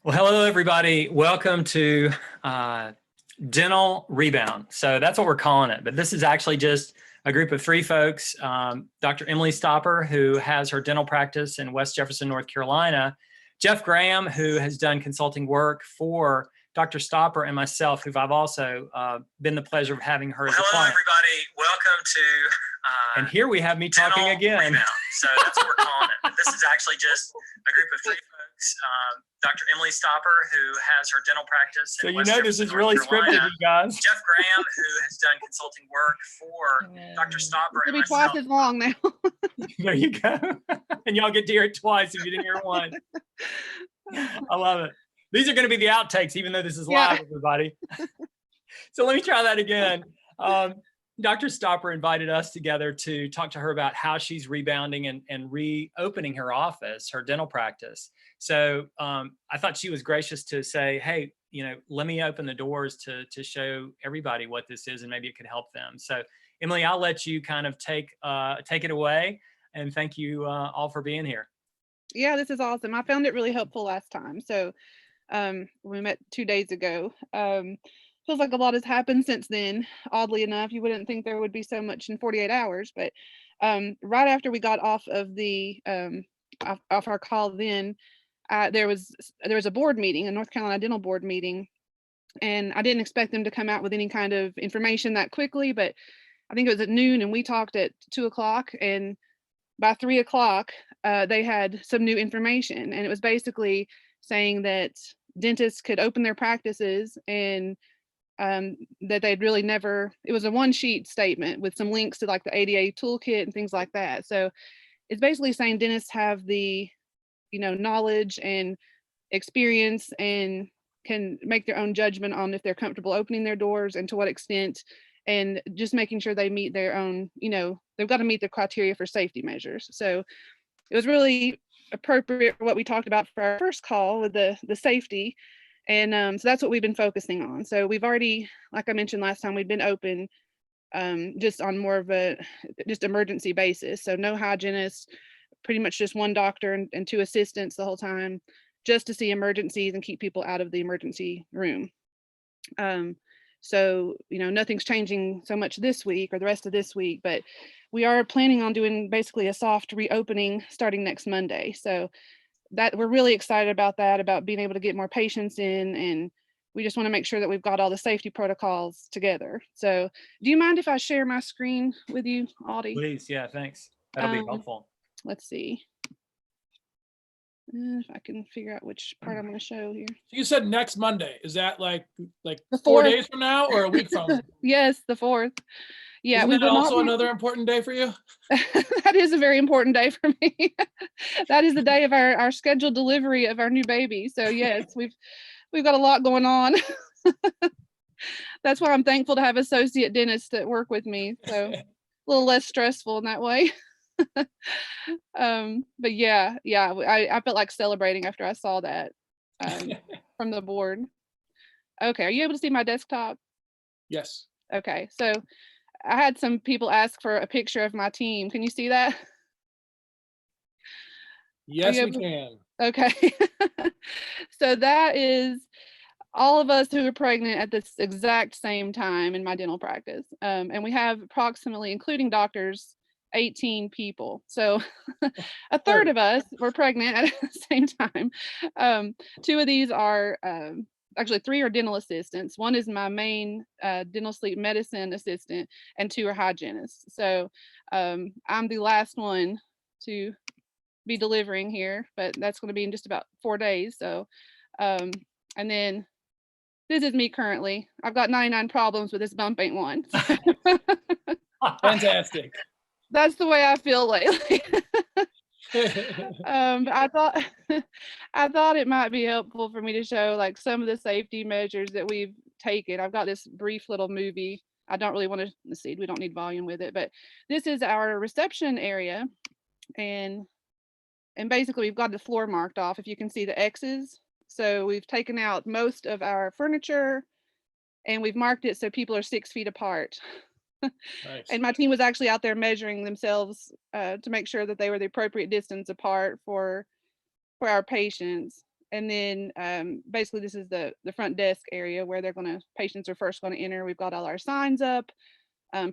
Well, hello, everybody. Welcome to Dental Rebound. So that's what we're calling it. But this is actually just a group of three folks. Dr. Emily Stopper, who has her dental practice in West Jefferson, North Carolina. Jeff Graham, who has done consulting work for Dr. Stopper and myself, who I've also been the pleasure of having her as a client. Hello, everybody. Welcome to and here we have me talking again. Rebound. So that's what we're calling it. But this is actually just a group of three folks. Dr. Emily Stopper, who has her dental practice. So you know this is really scripted, you guys. Jeff Graham, who has done consulting work for Dr. Stopper. It'll be twice as long now. There you go. And y'all get to hear it twice if you didn't hear one. I love it. These are going to be the outtakes, even though this is live, everybody. So let me try that again. Dr. Stopper invited us together to talk to her about how she's rebounding and reopening her office, her dental practice. So I thought she was gracious to say, hey, let me open the doors to show everybody what this is and maybe it could help them. So Emily, I'll let you kind of take it away, and thank you all for being here. Yeah, this is awesome. I found it really helpful last time. So we met 2 days ago. Feels like a lot has happened since then. Oddly enough, you wouldn't think there would be so much in 48 hours, but right after we got off of the off our call, then there was a board meeting, a North Carolina Dental Board meeting, and I didn't expect them to come out with any kind of information that quickly, but I think it was at noon, and we talked at 2 o'clock, and by 3 o'clock, they had some new information, and it was basically saying that dentists could open their practices and that they'd really never, it was a one-sheet statement with some links to like the ADA toolkit and things like that. So it's basically saying dentists have the, knowledge and experience and can make their own judgment on if they're comfortable opening their doors and to what extent, and just making sure they meet their own, they've got to meet the criteria for safety measures. So it was really appropriate for what we talked about for our first call with the safety. And so that's what we've been focusing on. So we've already, like I mentioned last time, we've been open just on more of a just emergency basis. So no hygienist, pretty much just one doctor and two assistants the whole time, just to see emergencies and keep people out of the emergency room. So, nothing's changing so much this week or the rest of this week, but we are planning on doing basically a soft reopening starting next Monday. So that we're really excited about that, about being able to get more patients in, and we just want to make sure that we've got all the safety protocols together. So do you mind if I share my screen with you, Audie? Please, yeah, thanks. That'll be helpful. Let's see. If I can figure out which part I'm going to show here. So you said next Monday. Is that like the 4 days from now or a week from? Yes, the 4th. Yeah, Isn't that also another important day for you? That is a very important day for me. That is the day of our scheduled delivery of our new baby. So yes, we've got a lot going on. That's why I'm thankful to have associate dentists that work with me. So a little less stressful in that way. But yeah, I felt like celebrating after I saw that from the board. Okay, are you able to see my desktop? Yes. Okay, so I had some people ask for a picture of my team. Can you see that? Yes, we can. Okay. So that is all of us who are pregnant at this exact same time in my dental practice. And we have approximately, including doctors, 18 people. So a third of us were pregnant at the same time. 2 of these are actually 3 are dental assistants. 1 is my main dental sleep medicine assistant, and 2 are hygienists. So I'm the last one to be delivering here, but that's going to be in just about 4 days. So and then this is me currently. I've got 99 problems, but this bump ain't one. Fantastic. That's the way I feel lately. I thought it might be helpful for me to show like some of the safety measures that we've taken. I've got this brief little movie. I don't really want to see, we don't need volume with it, but this is our reception area, and basically we've got the floor marked off, if you can see the X's. So we've taken out most of our furniture and we've marked it so people are 6 feet apart. Nice. And my team was actually out there measuring themselves to make sure that they were the appropriate distance apart for our patients. And then basically this is the front desk area where patients are first going to enter. We've got all our signs up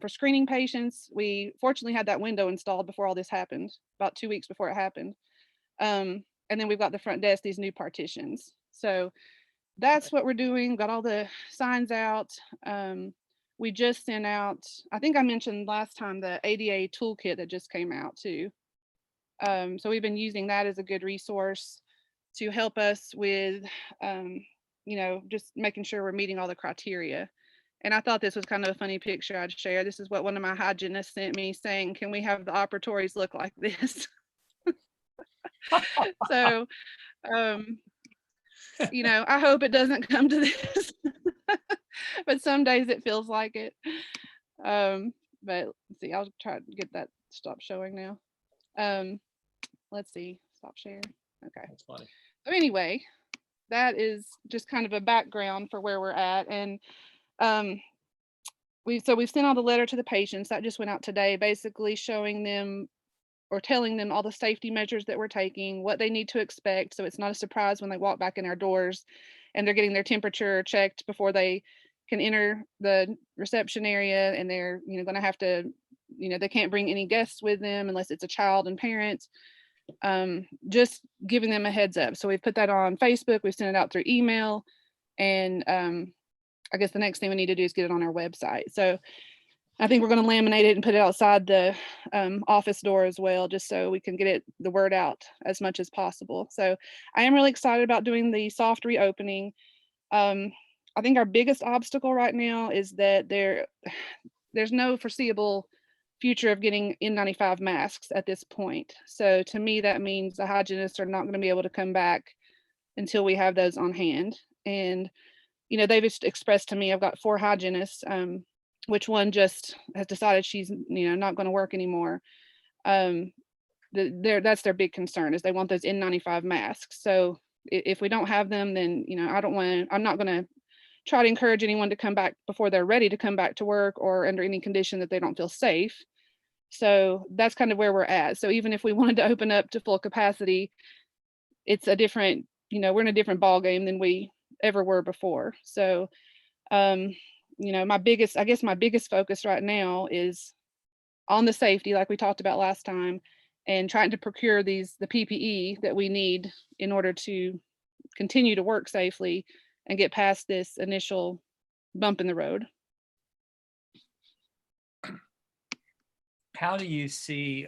for screening patients. We fortunately had that window installed before all this happened, about 2 weeks before it happened. And then we've got the front desk, these new partitions. So that's what we're doing. Got all the signs out. We just sent out, I think I mentioned last time, the ADA toolkit that just came out too. So we've been using that as a good resource to help us with, just making sure we're meeting all the criteria. And I thought this was kind of a funny picture I'd share. This is what one of my hygienists sent me saying, can we have the operatories look like this? So, I hope it doesn't come to this, but some days it feels like it. But let's see, I'll try to get that stop showing now. Let's see, stop share. Okay. That's funny. So anyway, that is just kind of a background for where we're at. And we've sent out a letter to the patients that just went out today, basically showing them or telling them all the safety measures that we're taking, what they need to expect. So it's not a surprise when they walk back in our doors and they're getting their temperature checked before they can enter the reception area. And they're, going to have to, they can't bring any guests with them unless it's a child and parent. Just giving them a heads up. So we've put that on Facebook, we've sent it out through email, and I guess the next thing we need to do is get it on our website. So I think we're going to laminate it and put it outside the office door as well, just so we can get the word out as much as possible. So I am really excited about doing the soft reopening. I think our biggest obstacle right now is that there's no foreseeable future of getting N95 masks at this point. So to me, that means the hygienists are not going to be able to come back until we have those on hand. And, they've expressed to me, I've got 4 hygienists, which one just has decided she's, not going to work anymore. That's their big concern, is they want those N95 masks. So if we don't have them, then, I'm not going to try to encourage anyone to come back before they're ready to come back to work or under any condition that they don't feel safe. So that's kind of where we're at. So even if we wanted to open up to full capacity, it's a different, we're in a different ball game than we ever were before. So, my biggest focus right now is on the safety, like we talked about last time, and trying to procure the PPE that we need in order to continue to work safely and get past this initial bump in the road. How do you see,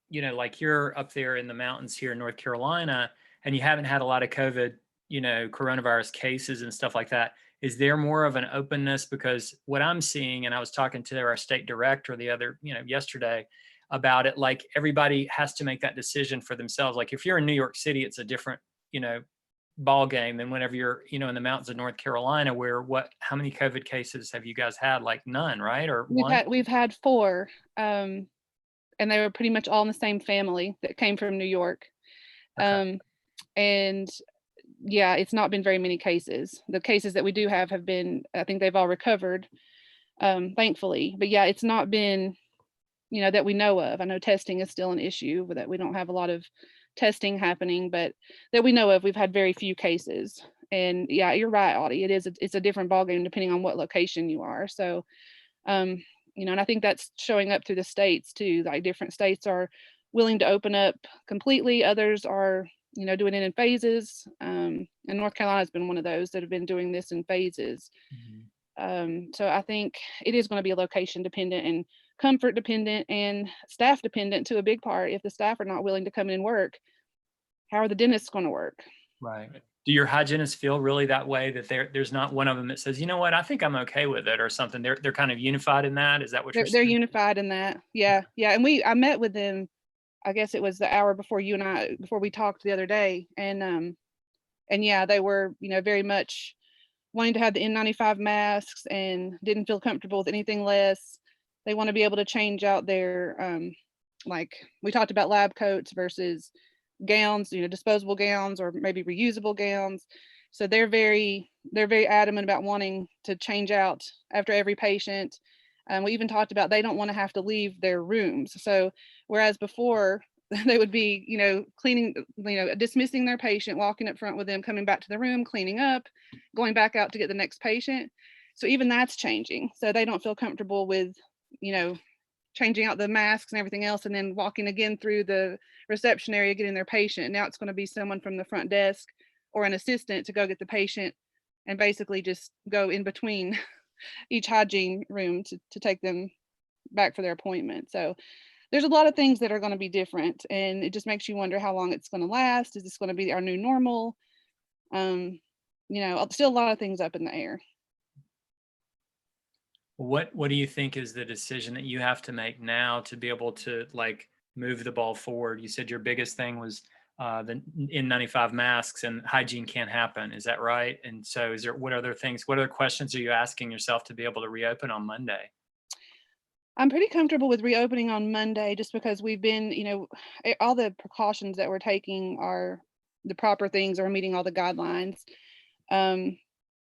like you're up there in the mountains here in North Carolina, and you haven't had a lot of COVID, coronavirus cases and stuff like that. Is there more of an openness? Because what I'm seeing, and I was talking to our state director yesterday about it, like everybody has to make that decision for themselves. Like if you're in New York City, it's a different, ball game than whenever you're, in the mountains of North Carolina, where how many COVID cases have you guys had? Like none, right? Or we've had 4, and they were pretty much all in the same family that came from New York. Okay. And yeah, it's not been very many cases. The cases that we do have been, I think they've all recovered, thankfully. But yeah, it's not been, that we know of. I know testing is still an issue, that we don't have a lot of testing happening, but that we know of, we've had very few cases. And yeah, you're right, Audie. It's a different ballgame depending on what location you are. So, and I think that's showing up through the states too. Like different states are willing to open up completely. Others are, doing it in phases. And North Carolina has been one of those that have been doing this in phases. Mm-hmm. So I think it is going to be location dependent and comfort dependent and staff dependent to a big part. If the staff are not willing to come in and work, how are the dentists going to work? Right. Do your hygienists feel really that way, that there's not one of them that says, I think I'm okay with it or something? They're kind of unified in that. Is that what you're saying? They're unified in that. Yeah. Yeah. And I met with them, I guess it was the hour before before we talked the other day. And yeah, they were, very much wanting to have the N95 masks and didn't feel comfortable with anything less. They want to be able to change out their, like we talked about lab coats versus gowns, disposable gowns or maybe reusable gowns. So they're very adamant about wanting to change out after every patient. We even talked about they don't want to have to leave their rooms. So whereas before, they would be, cleaning, dismissing their patient, walking up front with them, coming back to the room, cleaning up, going back out to get the next patient. So even that's changing. So they don't feel comfortable with, changing out the masks and everything else, and then walking again through the reception area, getting their patient. Now it's going to be someone from the front desk or an assistant to go get the patient and basically just go in between each hygiene room to take them back for their appointment. So there's a lot of things that are going to be different, and it just makes you wonder how long it's going to last. Is this going to be our new normal? Still a lot of things up in the air. What do you think is the decision that you have to make now to be able to like move the ball forward? You said your biggest thing was the N95 masks, and hygiene can't happen. Is that right? And so what other questions are you asking yourself to be able to reopen on Monday? I'm pretty comfortable with reopening on Monday just because we've been, all the precautions that we're taking are the proper things, are meeting all the guidelines.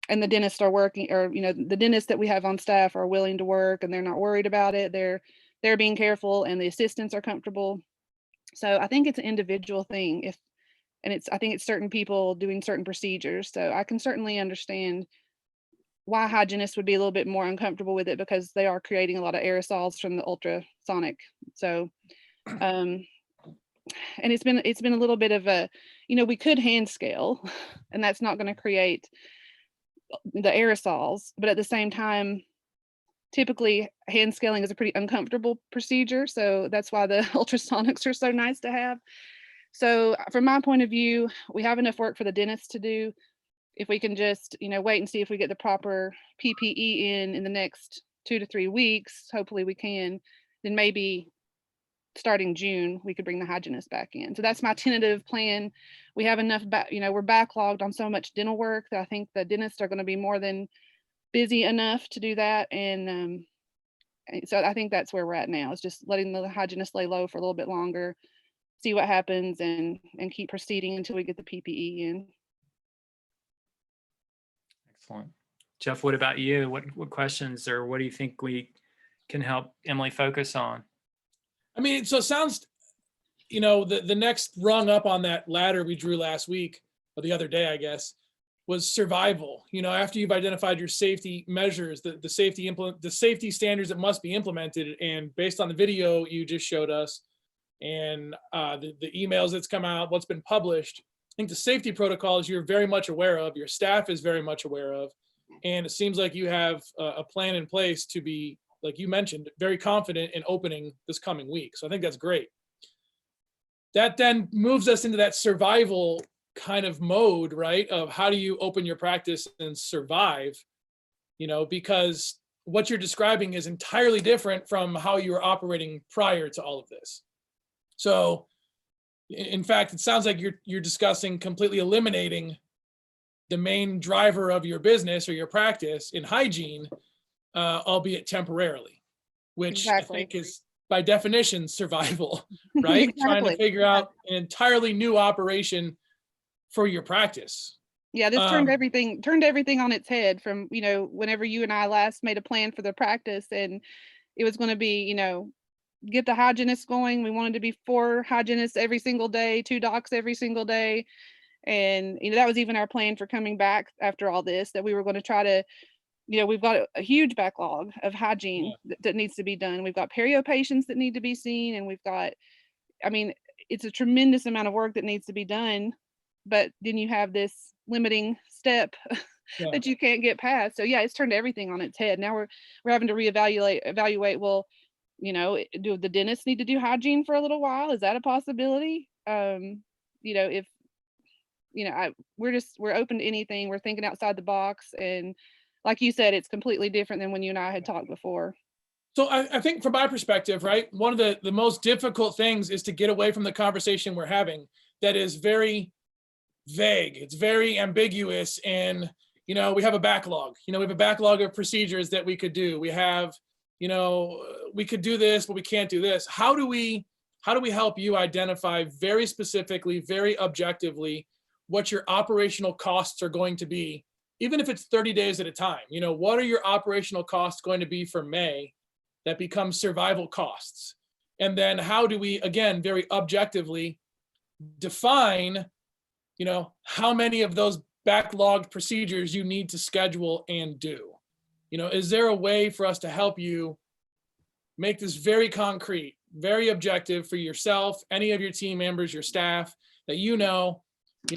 And the dentists are working, or, the dentists that we have on staff are willing to work and they're not worried about it. They're being careful, and the assistants are comfortable. So I think it's an individual thing. I think it's certain people doing certain procedures. So I can certainly understand why hygienists would be a little bit more uncomfortable with it, because they are creating a lot of aerosols from the ultrasonic. So, and it's been a little bit of a, we could hand scale, and that's not going to create the aerosols, but at the same time, typically hand scaling is a pretty uncomfortable procedure. So that's why the ultrasonics are so nice to have. So from my point of view, we have enough work for the dentist to do. If we can just, wait and see if we get the proper PPE in the next 2 to 3 weeks, hopefully we can, then maybe starting June, we could bring the hygienist back in. So that's my tentative plan. We have enough, we're backlogged on so much dental work that I think the dentists are going to be more than busy enough to do that. And so I think that's where we're at now, is just letting the hygienist lay low for a little bit longer, see what happens, and keep proceeding until we get the PPE in. Excellent. Jeff, what about you? What questions, or what do you think we can help Emily focus on? I mean, so it sounds, the next rung up on that ladder we drew last week, or the other day, I guess, was survival. After you've identified your safety measures, the safety standards that must be implemented, and based on the video you just showed us, and the emails that's come out, what's been published, I think the safety protocols you're very much aware of, your staff is very much aware of, and it seems like you have a plan in place to be, like you mentioned, very confident in opening this coming week. So I think that's great. That then moves us into that survival kind of mode, right? Of how do you open your practice and survive, because what you're describing is entirely different from how you were operating prior to all of this. So in fact, it sounds like you're discussing completely eliminating the main driver of your business or your practice in hygiene, albeit temporarily, which Exactly. I think is by definition survival, right? Exactly. Trying to figure out an entirely new operation for your practice. Yeah, this turned everything on its head from, whenever you and I last made a plan for the practice, and it was going to be, get the hygienists going. We wanted to be 4 hygienists every single day, 2 docs every single day. And, that was even our plan for coming back after all this, that we were going to try to, we've got a huge backlog of hygiene that needs to be done. We've got perio patients that need to be seen, and we've got, it's a tremendous amount of work that needs to be done, but then you have this limiting step that you can't get past. So yeah, it's turned everything on its head. Now we're having to evaluate, well, do the dentists need to do hygiene for a little while? Is that a possibility? If, we're open to anything. We're thinking outside the box. And like you said, it's completely different than when you and I had talked before. So I think from my perspective, right, one of the most difficult things is to get away from the conversation we're having that is very vague. It's very ambiguous. And, we have a backlog. We have a backlog of procedures that we could do. We have, we could do this, but we can't do this. How do we help you identify very specifically, very objectively, what your operational costs are going to be, even if it's 30 days at a time? What are your operational costs going to be for May that become survival costs? And then how do we, again, very objectively define, how many of those backlogged procedures you need to schedule and do? Is there a way for us to help you make this very concrete, very objective for yourself, any of your team members, your staff, that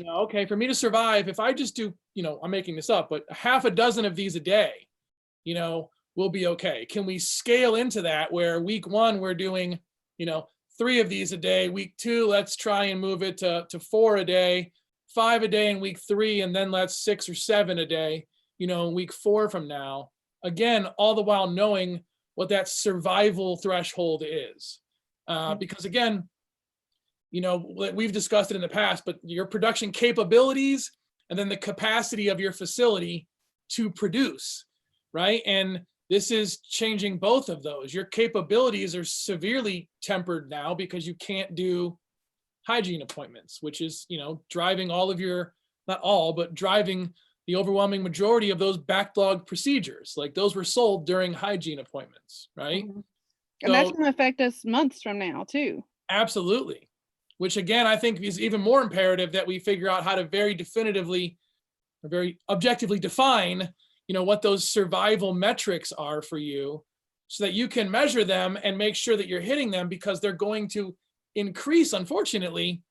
okay, for me to survive, if I just do, I'm making this up, but half a dozen of these a day, we'll be okay. Can we scale into that where week 1, we're doing, 3 of these a day, week 2, let's try and move it to 4 a day, 5 a day in week 3, and then let's 6 or 7 a day, in week 4 from now. Again, all the while knowing what that survival threshold is. Because again, we've discussed it in the past, but your production capabilities and then the capacity of your facility to produce, right? And this is changing both of those. Your capabilities are severely tempered now because you can't do hygiene appointments, which is, driving all of your, not all, but driving the overwhelming majority of those backlog procedures. Like those were sold during hygiene appointments, right? And that's going to affect us months from now too. Absolutely. Which again, I think is even more imperative that we figure out how to very definitively or very objectively define, what those survival metrics are for you so that you can measure them and make sure that you're hitting them, because they're going to increase, unfortunately,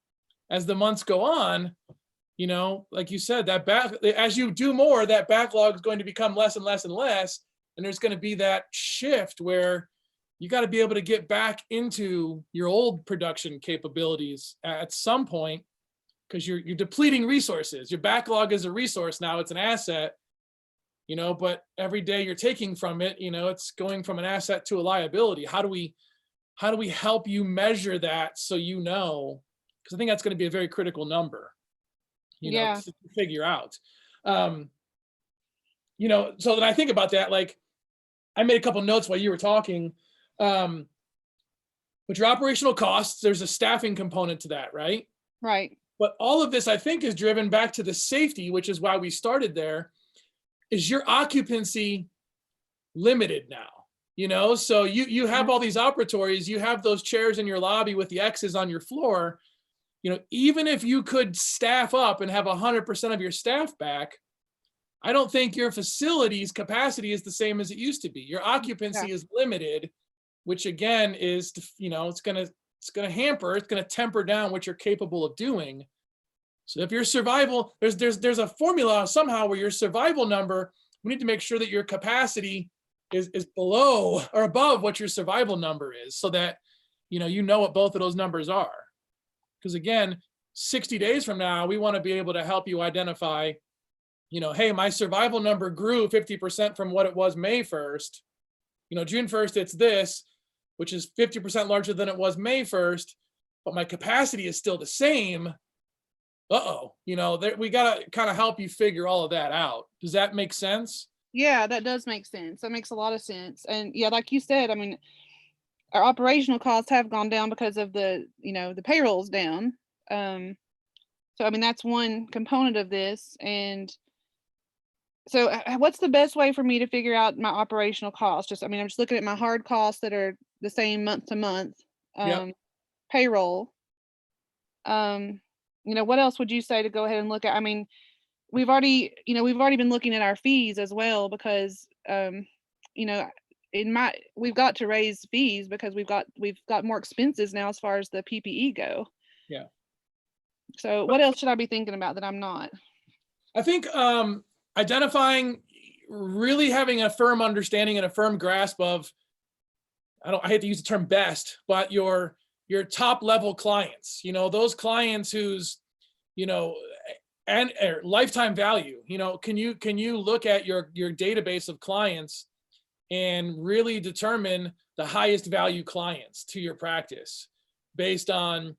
as the months go on. Like you said, as you do more, that backlog is going to become less and less and less. And there's going to be that shift where you got to be able to get back into your old production capabilities at some point, because you're depleting resources. Your backlog is a resource now, it's an asset, but every day you're taking from it, it's going from an asset to a liability. How do we help you measure that so because I think that's going to be a very critical number, to figure out. So then I think about that, like I made a couple notes while you were talking. But your operational costs, there's a staffing component to that, right? Right. But all of this, I think, is driven back to the safety, which is why we started there. Is your occupancy limited now? So you have all these operatories, you have those chairs in your lobby with the X's on your floor. Even if you could staff up and have 100% of your staff back, I don't think your facility's capacity is the same as it used to be. Your occupancy is limited, which again is, it's going to hamper, it's going to temper down what you're capable of doing. So if your survival, there's a formula somehow where your survival number, we need to make sure that your capacity is below or above what your survival number is, so that, what both of those numbers are. Because again, 60 days from now, we want to be able to help you identify, hey, my survival number grew 50% from what it was May 1st. June 1st, it's this, which is 50% larger than it was May 1st, but my capacity is still the same. We got to kind of help you figure all of that out. Does that make sense? Yeah, that does make sense. That makes a lot of sense. And yeah, like you said, I mean, our operational costs have gone down because of the payroll's down. So, I mean, that's one component of this. And so what's the best way for me to figure out my operational costs? I'm just looking at my hard costs that are the same month to month. Payroll. What else would you say to go ahead and look at? I mean, we've already been looking at our fees as well, because we've got to raise fees because we've got more expenses now as far as the PPE go. Yeah. So what else should I be thinking about that I'm not? I think identifying, really having a firm understanding and a firm grasp of, I hate to use the term best, but your top level clients, those clients whose, and lifetime value, can you look at your database of clients and really determine the highest value clients to your practice based on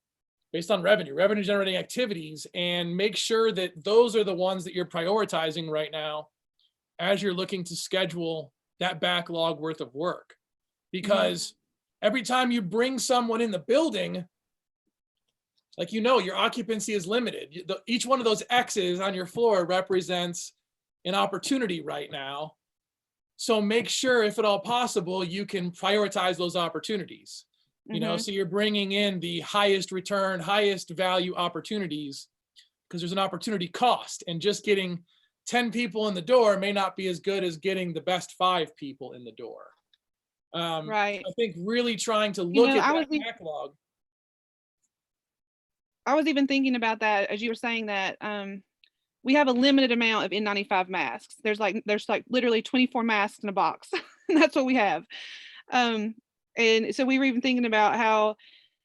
revenue generating activities, and make sure that those are the ones that you're prioritizing right now as you're looking to schedule that backlog worth of work. Because every time you bring someone in the building, like, your occupancy is limited. Each one of those X's on your floor represents an opportunity right now. So make sure, if at all possible, you can prioritize those opportunities. You know, so you're bringing in the highest return, highest value opportunities because there's an opportunity cost, and just getting 10 people in the door may not be as good as getting the best 5 people in the door. Right. I think really trying to You look know, at that backlog. I was even thinking about that as you were saying that. We have a limited amount of N95 masks. There's like literally 24 masks in a box. And that's what we have. And so we were even thinking about how,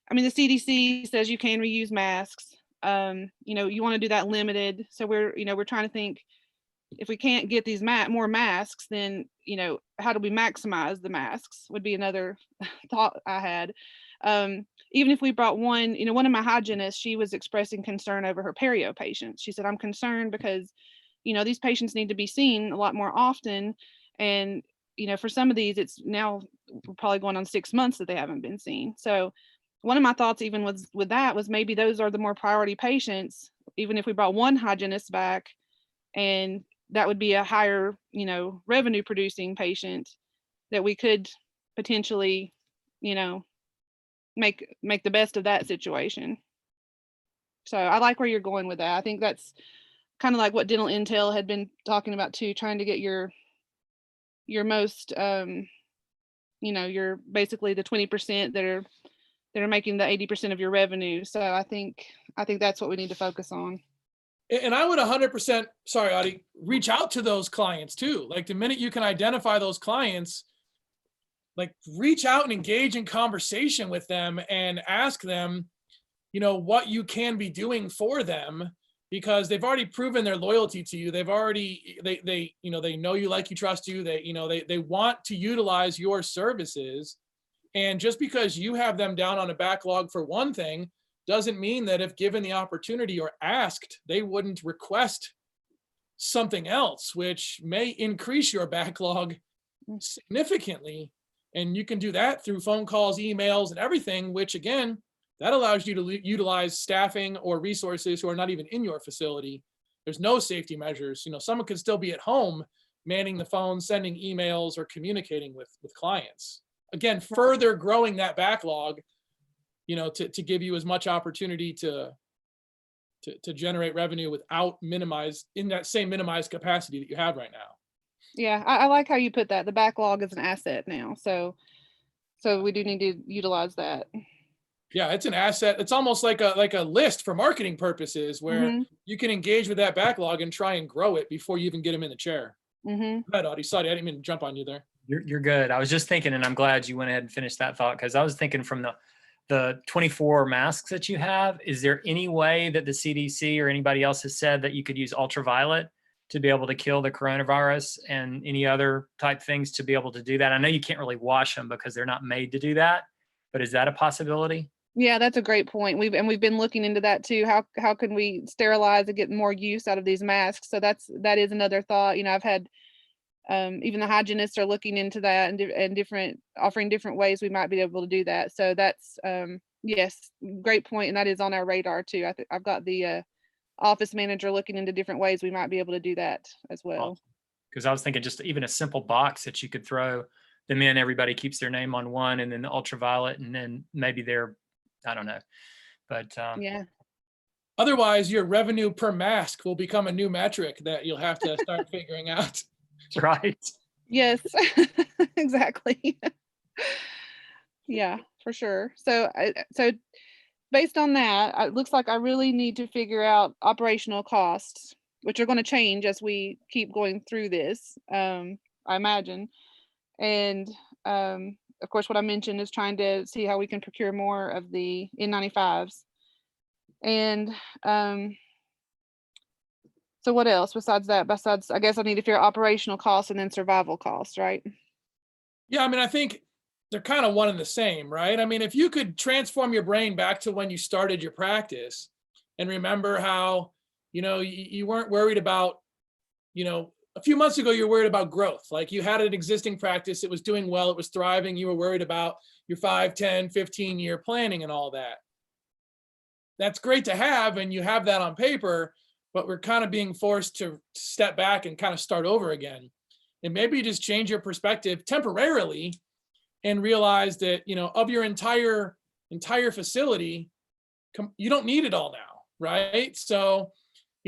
I mean, the CDC says you can reuse masks. You know, you want to do that limited. So we're trying to think, if we can't get these more masks, then, you know, how do we maximize the masks would be another thought I had. Even if we brought one, you know, one of my hygienists, she was expressing concern over her perio patients. She said, I'm concerned because, you know, these patients need to be seen a lot more often. And, you know, for some of these, it's now probably going on 6 months that they haven't been seen. So one of my thoughts even with that was maybe those are the more priority patients, even if we brought one hygienist back, and that would be a higher, you know, revenue producing patient that we could potentially, you know, make the best of that situation. So I like where you're going with that. I think that's kind of like what Dental Intel had been talking about too, trying to get your most, you know, your basically the 20% that are making the 80% of your revenue. So I think that's what we need to focus on. And I would 100%, sorry, Audie, reach out to those clients too. Like the minute you can identify those clients, like reach out and engage in conversation with them and ask them, you know, what you can be doing for them, because they've already proven their loyalty to you. They've already, they you know, they know you, like you, trust you. They, you know, they want to utilize your services. And just because you have them down on a backlog for one thing doesn't mean that if given the opportunity or asked, they wouldn't request something else, which may increase your backlog significantly. And you can do that through phone calls, emails, and everything, which again, that allows you to utilize staffing or resources who are not even in your facility. There's no safety measures. You know, someone could still be at home manning the phone, sending emails, or communicating with clients. Again, further growing that backlog, you know, to give you as much opportunity to generate revenue without in that same minimized capacity that you have right now. Yeah, I like how you put that. The backlog is an asset now. So we do need to utilize that. Yeah, it's an asset. It's almost like a list for marketing purposes where you can engage with that backlog and try and grow it before you even get them in the chair. Go ahead, Audie. Sorry, I didn't mean to jump on you there. You're good. I was just thinking, and I'm glad you went ahead and finished that thought, because I was thinking from the 24 masks that you have, is there any way that the CDC or anybody else has said that you could use ultraviolet to be able to kill the coronavirus and any other type things to be able to do that? I know you can't really wash them because they're not made to do that, but is that a possibility? Yeah, that's a great point. We've been looking into that too. How can we sterilize and get more use out of these masks? So that is another thought. You know, I've had even the hygienists are looking into that and offering different ways we might be able to do that. So that's yes, great point, and that is on our radar too. I've got the office manager looking into different ways we might be able to do that as well. Because I was thinking just even a simple box that you could throw them in. Everybody keeps their name on one, and then the ultraviolet, and then maybe I don't know, but yeah. Otherwise, your revenue per mask will become a new metric that you'll have to start figuring out. Right. Yes, exactly. Yeah, for sure. So based on that, it looks like I really need to figure out operational costs, which are going to change as we keep going through this, I imagine. And of course, what I mentioned is trying to see how we can procure more of the N95s. And so what else besides that? Besides, I guess I need to figure out operational costs and then survival costs, right? Yeah, I mean, I think they're kind of one and the same, right? I mean, if you could transform your brain back to when you started your practice and remember how, you know, you weren't worried about, you know, a few months ago, you were worried about growth. Like you had an existing practice, it was doing well, it was thriving. You were worried about your 5, 10, 15-year planning and all that. That's great to have, and you have that on paper, but we're kind of being forced to step back and kind of start over again. And maybe just change your perspective temporarily and realize that, of your entire facility, you don't need it all now, right? So,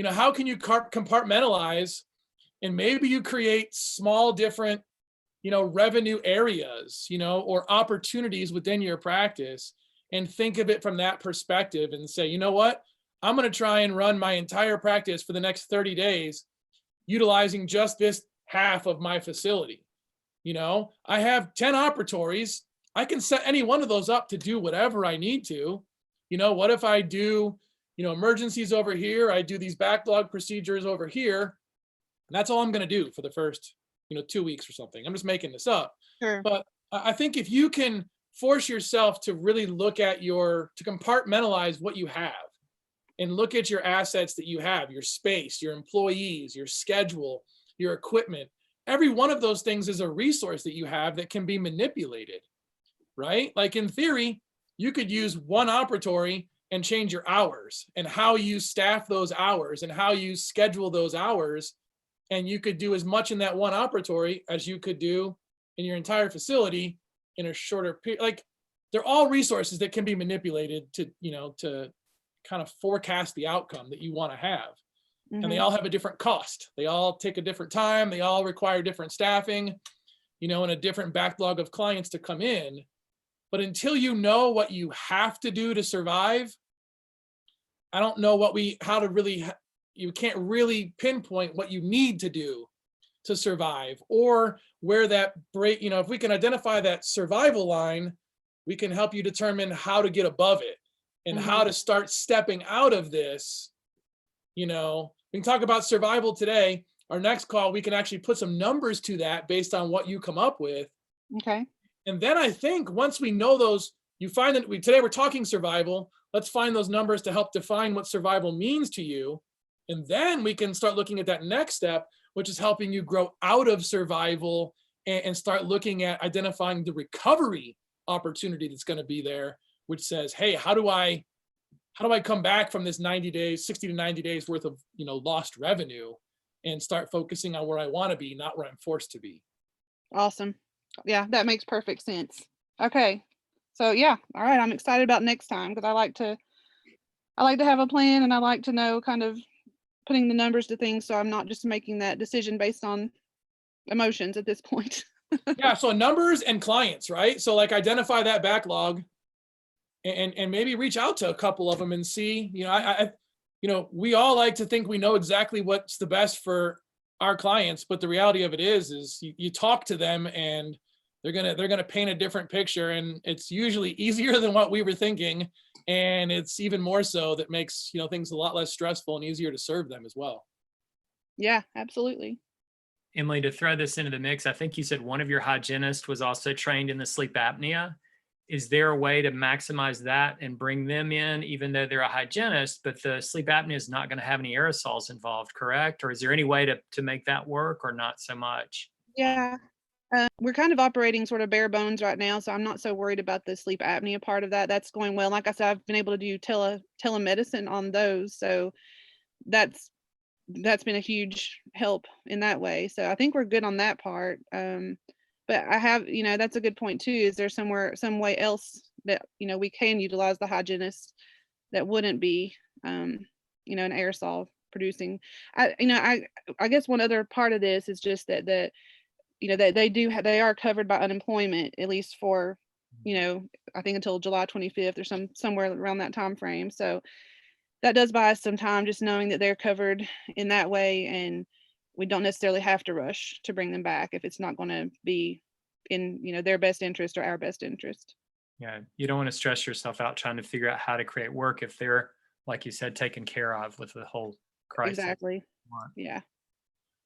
how can you compartmentalize, and maybe you create small different, revenue areas, or opportunities within your practice, and think of it from that perspective and say, you know what, I'm going to try and run my entire practice for the next 30 days, utilizing just this half of my facility. I have 10 operatories. I can set any one of those up to do whatever I need to. What if I do, emergencies over here? I do these backlog procedures over here. And that's all I'm going to do for the first, 2 weeks or something. I'm just making this up. Sure. But I think if you can force yourself to really look at to compartmentalize what you have and look at your assets that you have, your space, your employees, your schedule, your equipment, every one of those things is a resource that you have that can be manipulated, right? Like in theory, you could use one operatory and change your hours and how you staff those hours and how you schedule those hours. And you could do as much in that one operatory as you could do in your entire facility in a shorter period. Like, they're all resources that can be manipulated to kind of forecast the outcome that you want to have. And they all have a different cost. They all take a different time. They all require different staffing, and a different backlog of clients to come in. But until you know what you have to do to survive, I don't know you can't really pinpoint what you need to do to survive, or where that break, if we can identify that survival line, we can help you determine how to get above it and how to start stepping out of this. We can talk about survival today. Our next call, we can actually put some numbers to that based on what you come up with. Okay. And then I think once we know those, you find that today we're talking survival. Let's find those numbers to help define what survival means to you. And then we can start looking at that next step, which is helping you grow out of survival and start looking at identifying the recovery opportunity that's going to be there, which says, hey, how do I come back from this 90 days, 60 to 90 days worth of, lost revenue, and start focusing on where I want to be, not where I'm forced to be. Awesome. Yeah, that makes perfect sense. Okay. So yeah, all right. I'm excited about next time, because I like to have a plan, and I like to know kind of putting the numbers to things, so I'm not just making that decision based on emotions at this point. Yeah. So numbers and clients, right? So like identify that backlog and maybe reach out to a couple of them and see, we all like to think we know exactly what's the best for our clients, but the reality of it is you talk to them and they're gonna paint a different picture, and it's usually easier than what we were thinking, and it's even more so that makes things a lot less stressful and easier to serve them as well. Yeah, absolutely. Emily, to throw this into the mix, I think you said one of your hygienists was also trained in the sleep apnea. Is there a way to maximize that and bring them in, even though they're a hygienist, but the sleep apnea is not going to have any aerosols involved, correct? Or is there any way to make that work, or not so much? Yeah. We're kind of operating sort of bare bones right now, so I'm not so worried about the sleep apnea part of that. That's going well. Like I said, I've been able to do telemedicine on those, so that's been a huge help in that way. So I think we're good on that part. But I have, that's a good point too. Is there some way else that we can utilize the hygienist that wouldn't be, an aerosol producing? I guess one other part of this is just that they are covered by unemployment, at least for, I think until July 25th or somewhere around that time frame. So that does buy us some time, just knowing that they're covered in that way, and we don't necessarily have to rush to bring them back if it's not going to be in, their best interest or our best interest. Yeah, you don't want to stress yourself out trying to figure out how to create work if they're, like you said, taken care of with the whole crisis. Exactly. Yeah.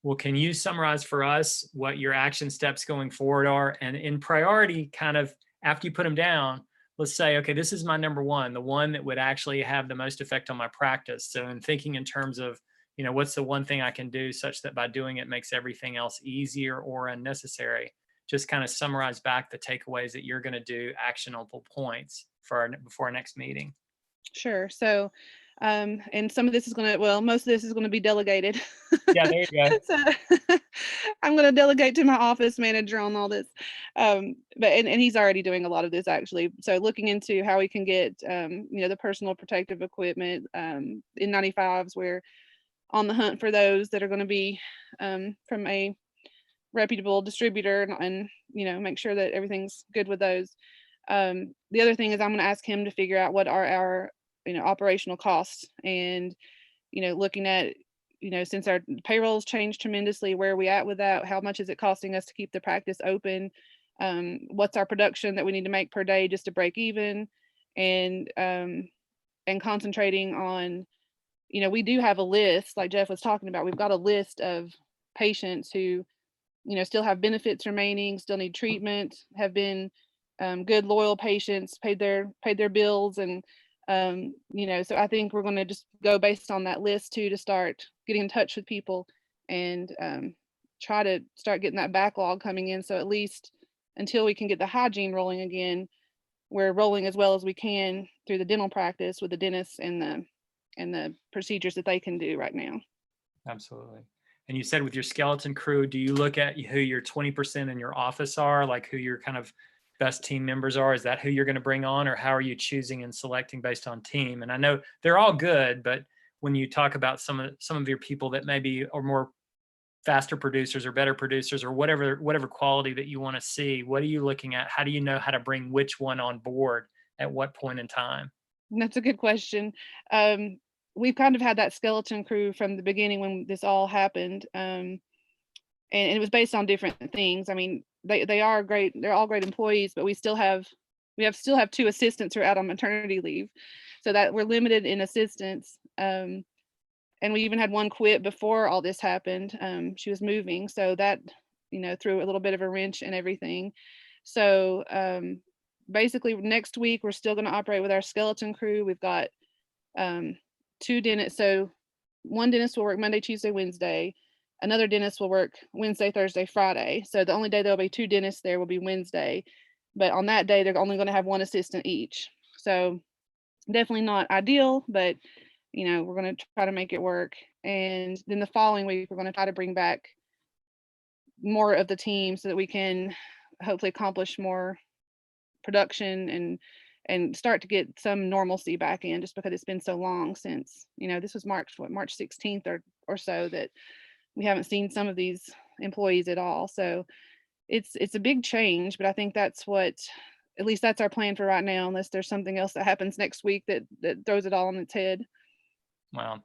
Well, can you summarize for us what your action steps going forward are? And in priority, kind of after you put them down, let's say, okay, this is my number one, the one that would actually have the most effect on my practice. So in thinking in terms of, what's the one thing I can do such that by doing it makes everything else easier or unnecessary? Just kind of summarize back the takeaways that you're going to do, actionable points before our next meeting. Sure. So And some of this is most of this is going to be delegated. Yeah, there you go. So I'm going to delegate to my office manager on all this. And he's already doing a lot of this actually. So looking into how we can get, the personal protective equipment, N95s. We're on the hunt for those that are going to be from a reputable distributor, and make sure that everything's good with those. The other thing is I'm going to ask him to figure out what are our operational costs, and looking at since our payrolls changed tremendously, where are we at with that? How much is it costing us to keep the practice open? What's our production that we need to make per day just to break even? And concentrating on, we do have a list, like Jeff was talking about. We've got a list of patients who still have benefits remaining, still need treatment, have been good loyal patients, paid their bills, and so I think we're going to just go based on that list too, to start getting in touch with people and try to start getting that backlog coming in. So at least until we can get the hygiene rolling again, we're rolling as well as we can through the dental practice with the dentists and the procedures that they can do right now. Absolutely. And you said with your skeleton crew, do you look at who your 20% in your office are, like who your kind of best team members are? Is that who you're going to bring on, or how are you choosing and selecting based on team? And I know they're all good, but when you talk about some of your people that maybe are more faster producers or better producers or whatever quality that you want to see, what are you looking at? How do you know how to bring which one on board at what point in time? That's a good question. We've kind of had that skeleton crew from the beginning when this all happened. And it was based on different things. I mean, they are great. They're all great employees, but we still have 2 assistants who are out on maternity leave, so that we're limited in assistants. And we even had one quit before all this happened. She was moving, so that threw a little bit of a wrench in everything. So basically, next week we're still going to operate with our skeleton crew. We've got 2 dentists. So one dentist will work Monday, Tuesday, Wednesday. Another dentist will work Wednesday, Thursday, Friday. So the only day there'll be 2 dentists there will be Wednesday. But on that day, they're only going to have 1 assistant each. So definitely not ideal, but we're going to try to make it work. And then the following week, we're going to try to bring back more of the team so that we can hopefully accomplish more production and start to get some normalcy back in, just because it's been so long since, this was March 16th or so that we haven't seen some of these employees at all. So it's a big change, but I think at least that's our plan for right now, unless there's something else that happens next week that throws it all on its head. Wow.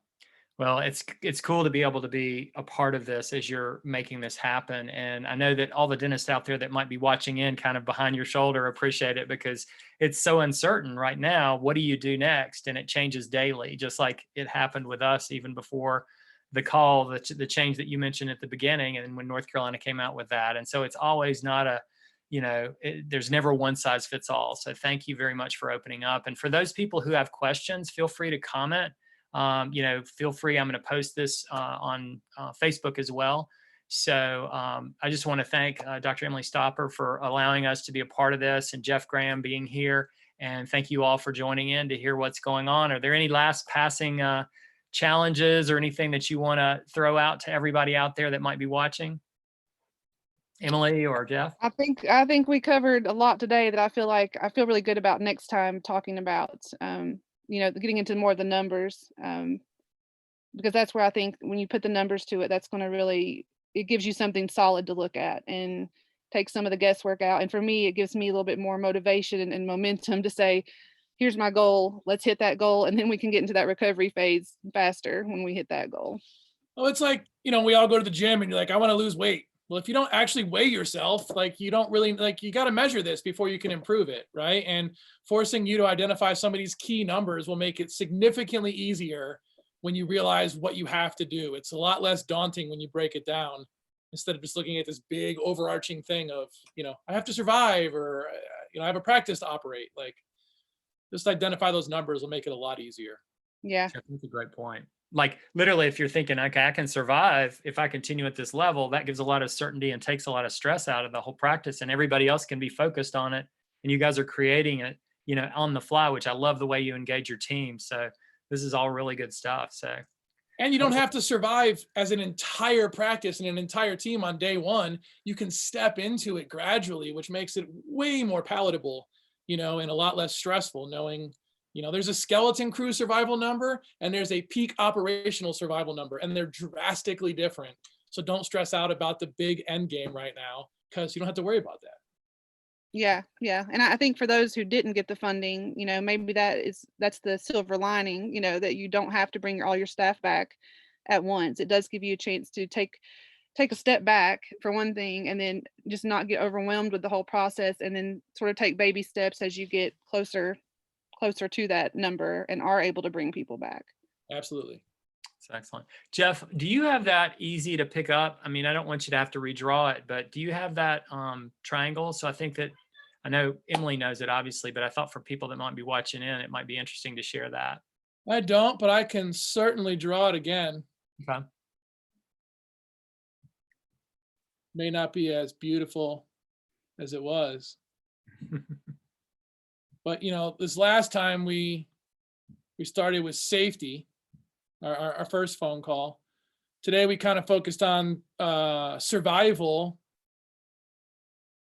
Well, it's cool to be able to be a part of this as you're making this happen. And I know that all the dentists out there that might be watching in kind of behind your shoulder appreciate it, because it's so uncertain right now. What do you do next? And it changes daily, just like it happened with us even before the call, the change that you mentioned at the beginning, and when North Carolina came out with that. And so it's always not there's never one size fits all. So thank you very much for opening up. And for those people who have questions, feel free to comment. Feel free. I'm going to post this on Facebook as well. So I just want to thank Dr. Emily Stopper for allowing us to be a part of this, and Jeff Graham being here. And thank you all for joining in to hear what's going on. Are there any last passing challenges or anything that you want to throw out to everybody out there that might be watching? Emily or Jeff? I think we covered a lot today that I feel really good about next time talking about, getting into more of the numbers, because that's where I think when you put the numbers to it, that's going to it gives you something solid to look at and take some of the guesswork out. And for me, it gives me a little bit more motivation and momentum to say, here's my goal, let's hit that goal. And then we can get into that recovery phase faster when we hit that goal. Well, it's like, we all go to the gym and you're like, I want to lose weight. Well, if you don't actually weigh yourself, you don't really, you got to measure this before you can improve it, right? And forcing you to identify some of these key numbers will make it significantly easier when you realize what you have to do. It's a lot less daunting when you break it down, instead of just looking at this big overarching thing of, I have to survive, or, I have a practice to operate. Just identify those numbers will make it a lot easier. Yeah. That's a great point. Like literally, if you're thinking, okay, I can survive if I continue at this level, that gives a lot of certainty and takes a lot of stress out of the whole practice, and everybody else can be focused on it. And you guys are creating it, on the fly, which I love the way you engage your team. So this is all really good stuff. So, and you don't have to survive as an entire practice and an entire team on day one. You can step into it gradually, which makes it way more palatable, you know, and a lot less stressful, knowing, you know, there's a skeleton crew survival number and there's a peak operational survival number, and they're drastically different. So don't stress out about the big end game right now, because you don't have to worry about that. Yeah, yeah. And I think for those who didn't get the funding, you know, maybe that's the silver lining, you know, that you don't have to bring all your staff back at once. It does give you a chance to take a step back for one thing, and then just not get overwhelmed with the whole process, and then sort of take baby steps as you get closer to that number and are able to bring people back. Absolutely. that's excellent. Jeff, do you have that easy to pick up? I mean, I don't want you to have to redraw it, but do you have that triangle? So I know Emily knows it obviously, but I thought for people that might be watching in, it might be interesting to share that. I don't, but I can certainly draw it again. Okay. May not be as beautiful as it was. But, you know, this last time we started with safety, our first phone call. Today we kind of focused on survival,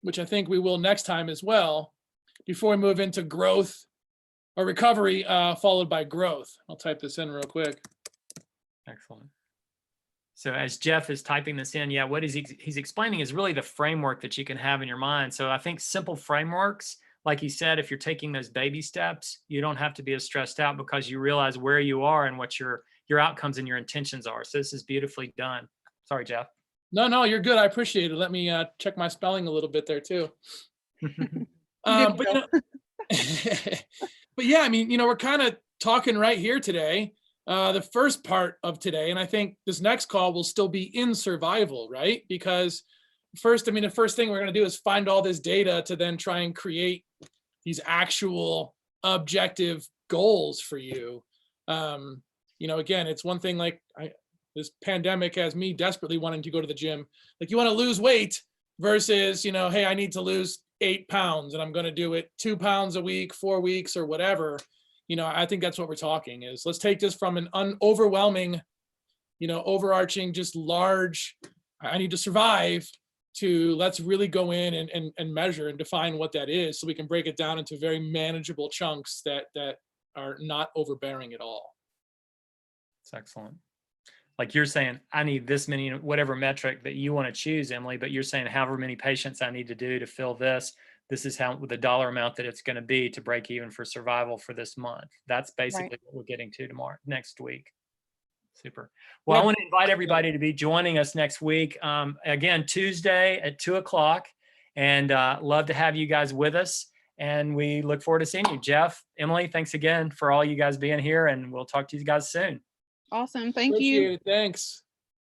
which I think we will next time as well, before we move into growth or recovery, followed by growth. I'll type this in real quick. Excellent. So as Jeff is typing this in, yeah, what he's explaining is really the framework that you can have in your mind. So I think simple frameworks, like he said, if you're taking those baby steps, you don't have to be as stressed out because you realize where you are and what your outcomes and your intentions are. So this is beautifully done. Sorry, Jeff. No, you're good. I appreciate it. Let me check my spelling a little bit there too. But, you know, but yeah, I mean, you know, we're kind of talking right here today, the first part of today, and I think this next call will still be in survival, right? Because first, I mean, the first thing we're going to do is find all this data to then try and create these actual objective goals for you. You know, again, it's one thing, like this pandemic has me desperately wanting to go to the gym. Like, you want to lose weight versus, you know, hey, I need to lose 8 pounds and I'm going to do it 2 pounds a week, 4 weeks or whatever. You know, I think that's what we're talking is, let's take this from an overwhelming, you know, overarching, just large, I need to survive, to let's really go in and measure and define what that is, so we can break it down into very manageable chunks that are not overbearing at all. That's excellent. Like you're saying, I need this many, whatever metric that you want to choose, Emily, but you're saying however many patients I need to do to fill this is how, with the dollar amount that it's going to be to break even for survival for this month. That's basically what we're getting to next week. Super. Well, I want to invite everybody to be joining us next week. Again, Tuesday at 2:00, and love to have you guys with us. And we look forward to seeing you. Jeff, Emily, thanks again for all you guys being here, and we'll talk to you guys soon. Awesome. Thank Appreciate you. it. Thanks.